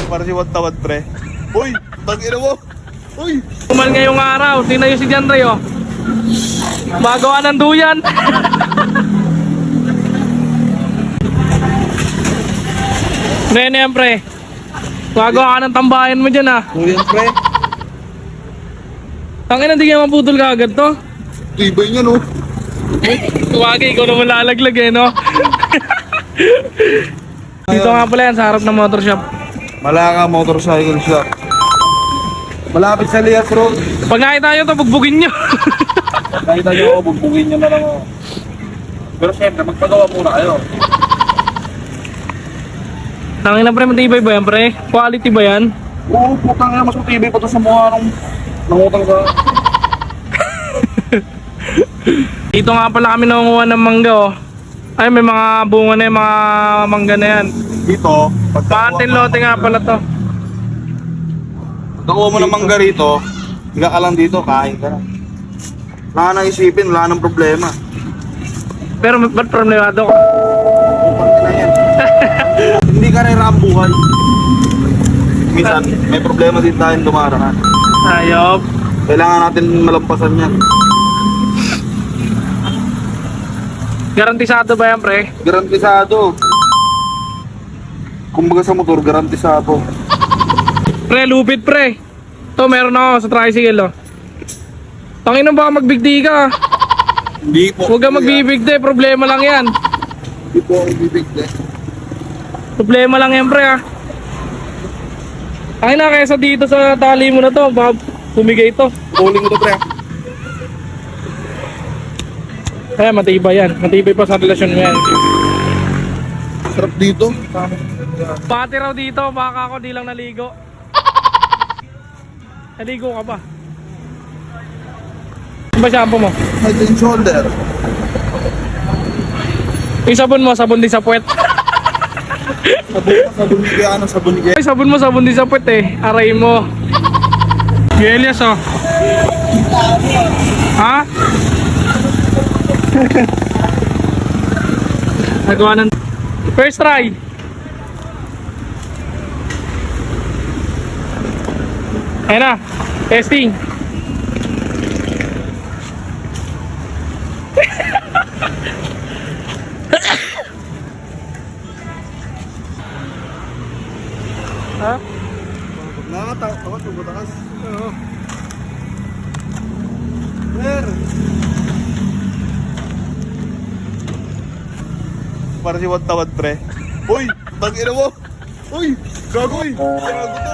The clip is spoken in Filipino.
Para si Watawad, pre. Uy, tag-ina mo. Uy. Kumal ngayong araw, tingnan nyo si John Ray, oh. Magawa ng duyan. Ngayon yan, pre. Magawa ka ng tambayan mo dyan, ah. Uy, pre. Tangina, hindi ka maputol ka agad to. Tibay niya, no? Tuwagi, ikaw naman lalaglag, eh, no? Dito nga pala yan, sa harap ng motor shop. Malaka Motorcycle Shop. Malapit sa Lias Road. Pag nakita nyo to, bugbugin nyo. Nakita niyo ako, bugbugin niyo na lang ako. Pero syempre, magpagawa muna kayo. Tangina, pre, matibay ba yan, pre? Quality ba yan? Oo, putang ina, mas matibay pa to sa mukha nung nangutang ka. Dito nga pala kami nangunguha ng mangga, oh. Ay, may mga bunga na yung mga mangga na yan. Dito, Paantin lote nga pala to. pagkakuha mo ng mangga rito, higa ka lang dito, kain ka na. Wala ka nang isipin, wala nang problema. Pero ba't problemado ko? Upang na yan. Hindi ka rin ang buhay. Minsan, may problema din tayong dumaraan. Ayop. Kailangan natin malampasan yan. Garantisado ba yan, pre? Garantisado. Kumbaga sa motor, garantisado. Pre, lupit, pre. To, meron ako sa tricycle, oh. Tangina, baka magbigti ka. Hindi po. Huwag kang magbibigti, problema lang yan. Hindi po ako bibigde. Problema lang yan, pre, ah. Tangina, kaysa dito sa tali mo na to, baka bumigay to. Uling ko to, pre. Kaya matibay yan. Matibay pa sa relasyon mo yan. Sarap dito. Pati raw dito, baka ako di lang naligo. Naligo ka ba? Ano ba shampoo mo? Head and shoulder. Yung sabon mo, sabon din sa puwet. Sabon ni kaya ano, sabon ni kaya. Ay, sabon mo, sabon din sa puwet eh. Aray mo. Gelias, oh. Ha? Nagawa ng first try. Ayan na, testing. Ha? Nakakatakot, tumatakas. Oo. Mer! Para si Watawad, pre. Uy, tag-ina mo. Uy, gago eh. Gago to.